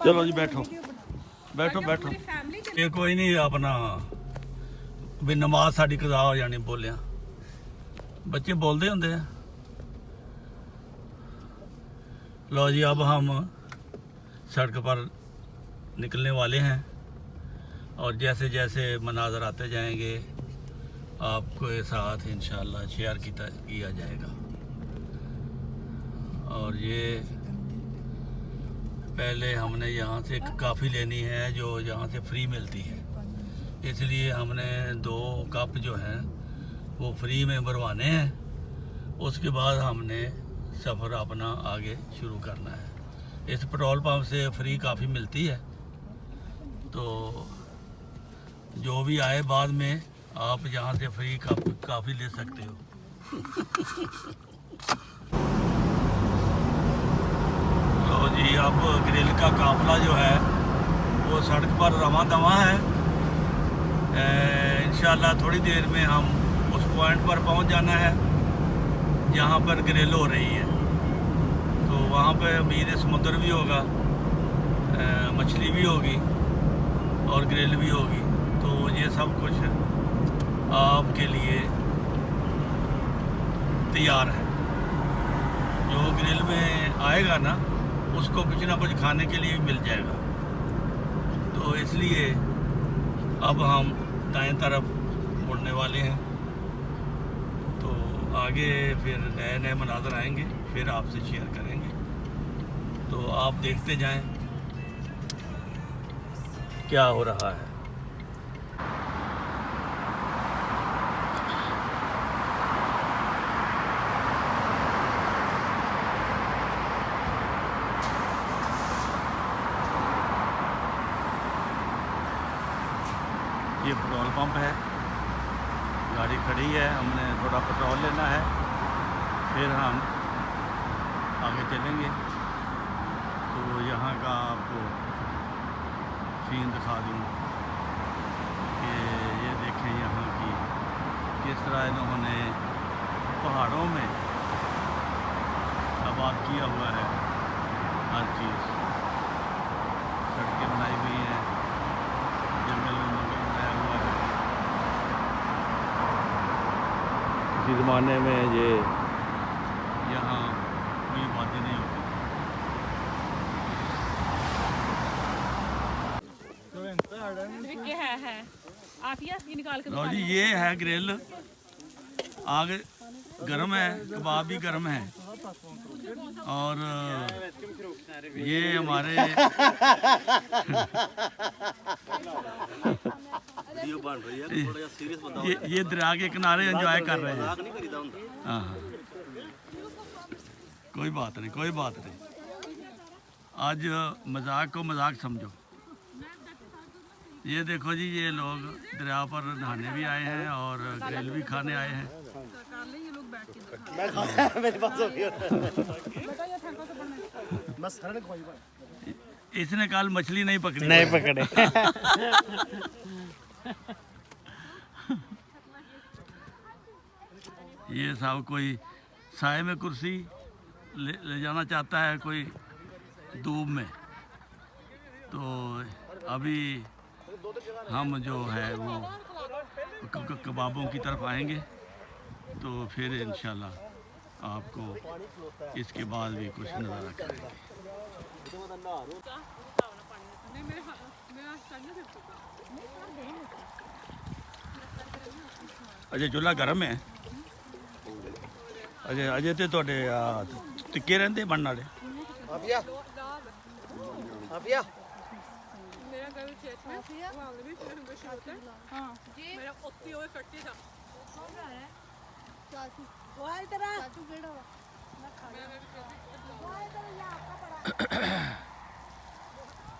चलो जी बैठो बैठो बैठो। ये कोई नहीं अपना भी नमाज साड़ी कज़ा हो जानी बोलिया बच्चे बोलते होंगे हैं। लो जी अब हम सड़क पर निकलने वाले हैं और जैसे जैसे मनाज़र आते जाएंगे आपके साथ इंशाल्लाह शेयर किया जाएगा। और ये पहले हमने यहाँ से काफ़ी लेनी है जो यहाँ से फ्री मिलती है, इसलिए हमने 2 कप जो हैं वो फ्री में भरवाने हैं। उसके बाद हमने सफ़र अपना आगे शुरू करना है। इस पेट्रोल पंप से फ्री काफ़ी मिलती है, तो जो भी आए बाद में आप यहाँ से फ्री काफ़ी ले सकते हो। तो जी अब ग्रिल का काफ़िला जो है वो सड़क पर रवां दवां है। इंशाल्लाह थोड़ी देर में हम उस पॉइंट पर पहुंच जाना है जहाँ पर ग्रिल हो रही है। तो वहाँ पर उम्मीद समुद्र भी होगा, मछली भी होगी और ग्रिल भी होगी। तो ये सब कुछ आपके लिए तैयार है। जो ग्रिल में आएगा ना उसको कुछ ना कुछ खाने के लिए मिल जाएगा। तो इसलिए अब हम दाएं तरफ मुड़ने वाले हैं, तो आगे फिर नए नए मनाज़र आएंगे, फिर आपसे शेयर करेंगे। तो आप देखते जाएं क्या हो रहा है। ये पेट्रोल पंप है, गाड़ी खड़ी है, हमने थोड़ा पेट्रोल लेना है, फिर हम आगे चलेंगे। तो यहाँ का आपको सीन दिखा दूँ कि ये देखें यहाँ की किस तरह इन्होंने पहाड़ों में आबाद किया हुआ है। हर चीज़ सड़कें बनाई हुई हैं, जंगल बनाया हुआ है। किसी ज़माने में ये यहाँ कोई आबादी नहीं होती। है आफिया निकाल के लो जी ये है ग्रिल, आग गर्म है, कबाब भी गर्म है। और ये हमारे ये दरिया के किनारे एंजॉय कर रहे हैं। हाँ कोई बात नहीं, कोई बात नहीं। आज मजाक को मजाक समझो। ये देखो जी ये लोग दरिया पर नहाने भी आए हैं और ग्रिल भी खाने आए हैं। इसने कल मछली नहीं पकड़ी, नहीं पकड़े। ये सब कोई साए में कुर्सी ले जाना चाहता है, कोई धूप में। तो अभी हम जो है वो कबाबों की तरफ आएंगे, तो फिर इंशाल्लाह आपको इसके बाद भी कुछ नज़ारा करेंगे। अजय चूल्हा गर्म है। अजय अजय तो तुहाडे तिक्के रहंदे बनने वाले। आफिया आफिया मेरा घर खेत में वहाँ भी फिर हम शुरू होता है। हाँ जी मेरा 80 और 30 था। चाचू वो है तेरा चाचू केड़ा वा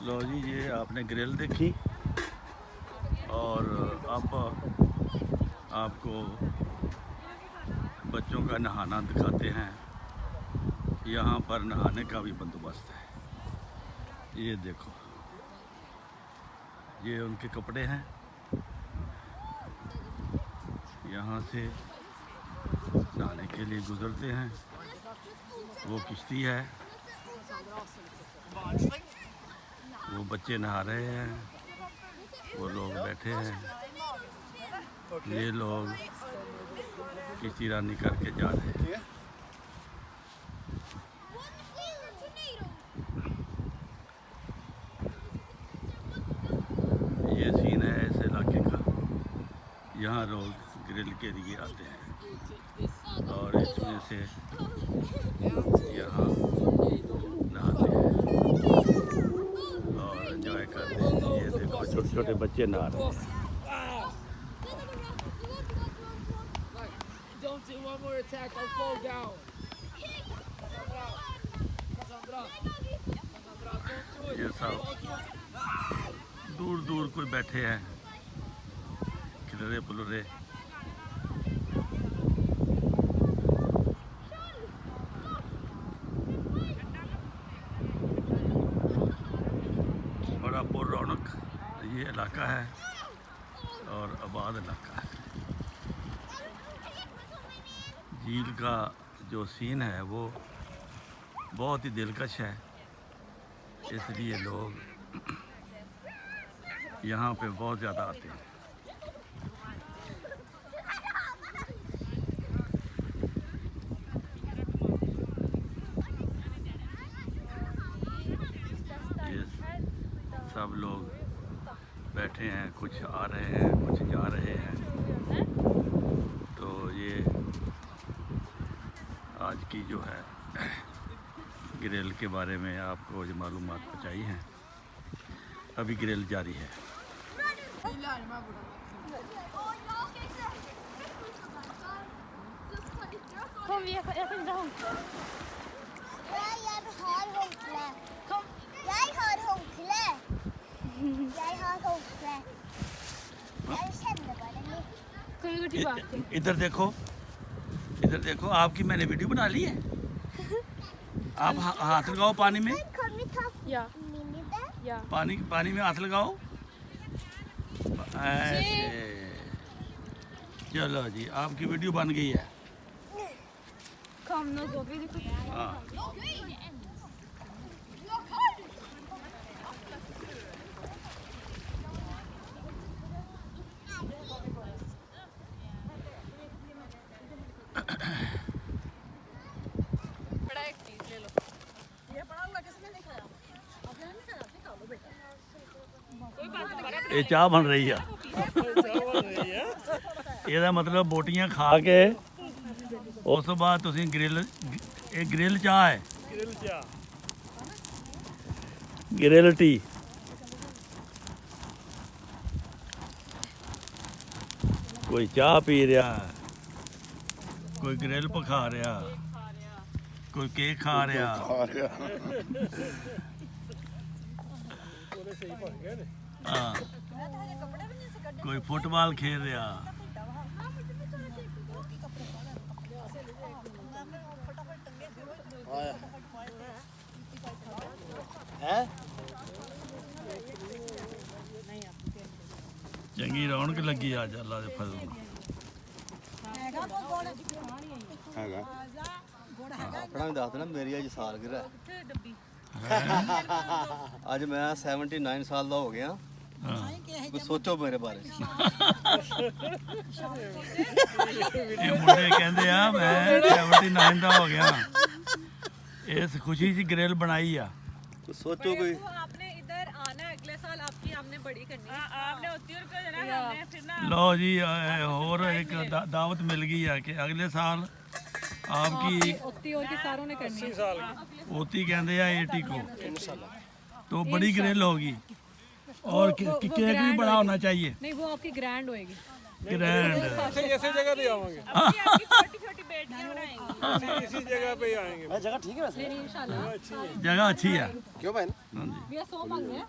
लो जी ये आपने ग्रिल देखी और अब आपको बच्चों का नहाना दिखाते हैं। यहाँ पर नहाने का भी बंदोबस्त है। ये देखो ये उनके कपड़े हैं। यहाँ से नहाने के लिए गुजरते हैं। वो किश्ती है। वो बच्चे नहा रहे हैं, वो लोग बैठे हैं, ये लोग किश्ती रानी करके जा रहे हैं। ये सीन है इस इलाके का। यहाँ लोग ग्रिल के लिए आते हैं और इसमें से यहाँ नहाते हैं और एंजॉय करते हैं। ये देखो छोटे छोटे बच्चे नहा रहे हैं। Don't do one more attack, I'll fall down. ये सब दूर दूर कोई बैठे हैं, खिलरे पुलरे। बड़ा पुररौनक ये इलाका है और आबाद इलाका है। झील का जो सीन है वो बहुत ही दिलकश है, इसलिए लोग यहाँ पे बहुत ज़्यादा आते हैं। ये सब लोग बैठे हैं, कुछ आ रहे हैं, कुछ जा रहे हैं। तो ये आज की जो है ग्रिल के बारे में आपको जो मालूमात पहुँचाई हैं। अभी ग्रिल जारी है। Kom, jag kan inte hånkla. Jeg har håndkle. Kom. Jeg har håndkle. Jeg har håndkle. Jeg kjenner bare litt. Kan vi gå tillbaka? इधर देखो, इधर देखो, आपकी मैंने वीडियो बना ली है। आप हाथ लगाओ पानी में, Kan vi ta Ja, mini der? ja. पानी में हाथ लगाओ ऐसे। चलो जी, आपकी वीडियो बन गई है। Kom, nu går vi. हाँ बड़ा एक चीज ले लो। ये पड़ा हुआ किसने नहीं खाया? आपने नहीं खाया? निकालो बेटा। कोई बात नहीं। ये चाह बन रही है। ਇਹਦਾ ਮਤਲਬ ਬੋਟੀਆਂ ਖਾ ਕੇ ਉਸ ਤੋਂ ਬਾਅਦ ਤੁਸੀਂ ਗ੍ਰਿਲ, ਇਹ ਗ੍ਰਿਲ ਚਾਹ ਹੈ। Grill T. ਕੋਈ ਚਾਹ ਪੀ ਰਿਹਾ, ਕੋਈ ਗ੍ਰਿਲ ਪਖਾ ਰਿਹਾ, ਕੋਈ ਕੇਕ ਖਾ ਰਿਹਾ। ਹਾਂ, ਕੋਈ ਫੁੱਟਬਾਲ ਖੇਡ ਰਿਹਾ। ਚੰਗੀ ਰੌਣਕ ਲੱਗੀ ਅੱਜ ਅੱਲਾ ਦੇ ਫਜ਼ਲ ਨਾਲ। ਹੈਗਾ ਆਪਣਾ ਵੀ ਦੱਸ ਦੇਣਾ, ਮੇਰੀ ਅੱਜ ਸਾਲਗਿਰਾ ਅੱਜ ਮੈਂ 79 ਸਾਲ ਦਾ ਹੋ ਗਿਆ। ਕੁਝ ਸੋਚੋ ਮੇਰੇ ਬਾਰੇ। ਇਹ ਮੁੰਡੇ ਕਹਿੰਦੇ ਆ ਮੈਂ 79 ਦਾ ਹੋ ਗਿਆ। ਇਸ ਖੁਸ਼ੀ 'ਚ ਗ੍ਰਿਲ ਬਣਾਈ ਆ। ਕੁਝ ਸੋਚੋ ਕੋਈ। आपने इधर आना है अगले साल, आपकी हमने बड़ी करनी है। आपने उत्तर को देना है, हमने फिर ना ਲਓ ਜੀ, ਹੋਰ ਇੱਕ ਦਾਵਤ ਮਿਲ ਗਈ ਹੈ ਕਿ ਅਗਲੇ ਸਾਲ आपकी उत्ती और की सारों ने करनी है। ओती कहते हैं 80 को तो बड़ी ग्रिल होगी और केक भी बड़ा होना चाहिए। नहीं, वो आपकी ग्रैंड होएगी। ग्रैंड ऐसे जगह पे आवांगे, छोटी छोटी बेटियां बनाएंगी। इसी जगह पे ही आएंगे। जगह ठीक है वैसे। नहीं, इंशाल्लाह। जगह अच्छी है। क्यों बहन? हाँ जी, भैया 100 मांगे हैं।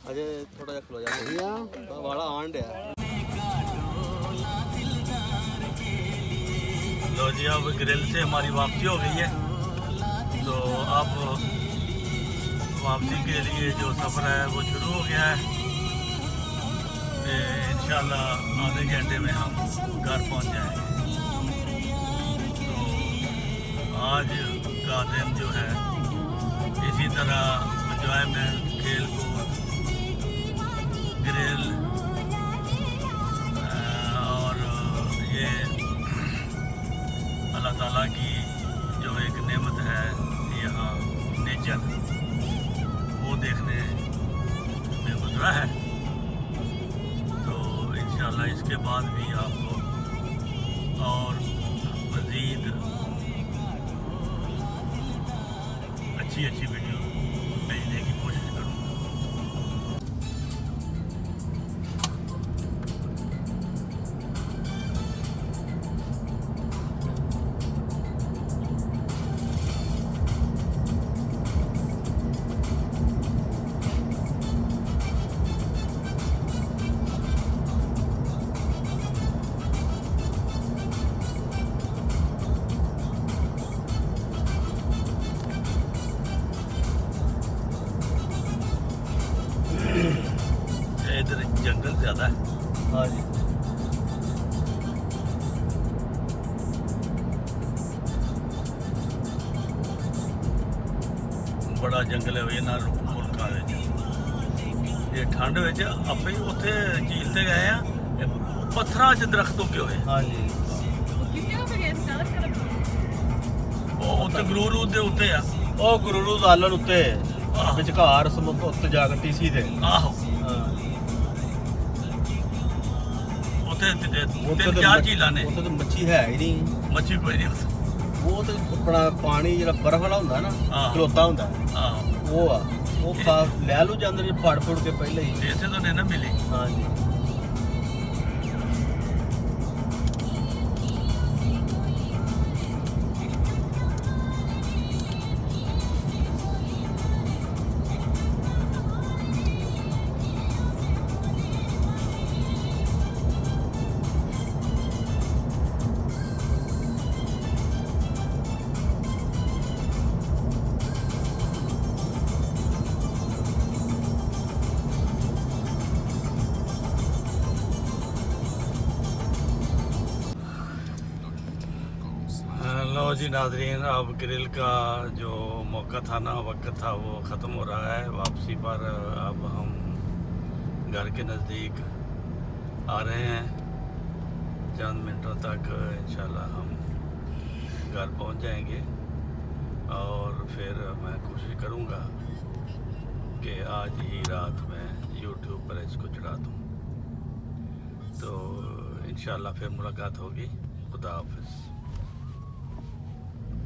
अजय थोड़ा जा खलो जा वाला आंड है। लो जी, अब ग्रिल से हमारी वापसी हो गई है तो अब वापसी के लिए जो सफ़र है वो शुरू हो गया है। इंशाल्लाह आधे घंटे में हम घर पहुंच जाएंगे। तो आज का दिन जो है इसी तरह इंजॉयमेंट, खेल कूद, ग्रिल और ये अल्लाह ताला की जो एक नेमत है यहाँ नेचर, वो देखने में गुजरा है। तो इंशाल्लाह इसके बाद भी आपको और मज़ीद अच्छी वीडियो भेजने की कोशिश करूँगा। इधर जंगल ज़्यादा है। हाँ जी। बड़ा जंगल है ਇਹਨਾਂ ਮੁਲਕਾਂ ਵਿੱਚ। ਇਹ ਠੰਡ ਵਿੱਚ ਆਪੇ ਉੱਥੇ ਝੀਲ ਤੇ ਗਏ ਆ, ਪੱਥਰਾਂ 'ਚ ਦਰਖਤ ਉੱਗੇ ਹੋਏ। हाँ जी। किसी को भी ऐसा कर ਉਹ ਉੱਤੇ ਗਰੂਰੂ ਦੇ ਉੱਤੇ ਆ। ਉਹ ਗੁਰੂ ਦਾਲਨ ਉੱਤੇ ਆਹ। ਵਿਚਕਾਰ ਸਮੁੰਦਰ ਉੱਤੇ ਜਾ ਕੇ ਟੀਸੀ ਤੇ। ਆਹੋ ਹਾਂ। ਉੱਥੇ ਉੱਥੇ ਤਿੰਨ ਤਾਂ ਚਾਰ ਝੀਲਾਂ ਨੇ, ਉੱਥੇ ਤਾਂ ਮੱਛੀ ਹੈ ਹੀ ਨਹੀਂ। ਮੱਛੀ ਕੋਈ ਨਹੀਂ ਉੱਥੇ। ਉਹ ਤੇ ਆਪਣਾ ਪਾਣੀ ਜਿਹੜਾ ਬਰਫ਼ ਵਾਲਾ ਹੁੰਦਾ ਨਾ, ਹਾਂ। ਖਲੋਤਾ ਹੁੰਦਾ, ਆਹੋ ਉਹ ਆ। ਉਹ ਖਾ ਲੈ ਲੂ ਜਾਂਦੇ ਨੇ ਫੜ ਫੁੜ ਕੇ ਪਹਿਲੇ ਹੀ। ਇਸੇ ਤੋਂ ਨਹੀਂ ਨਾ ਮਿਲੀ। ਹਾਂ ਜੀ। लो जी नाजरीन, अब ग्रिल का जो मौका था ना, वक्त था, वो ख़त्म हो रहा है। वापसी पर अब हम घर के नज़दीक आ रहे हैं। चंद मिनटों तक इंशाल्लाह हम घर पहुंच जाएंगे और फिर मैं कोशिश करूंगा कि आज ही रात में YouTube पर इसको चढ़ा दूं। तो इंशाल्लाह फिर मुलाकात होगी। खुदा हाफिज़।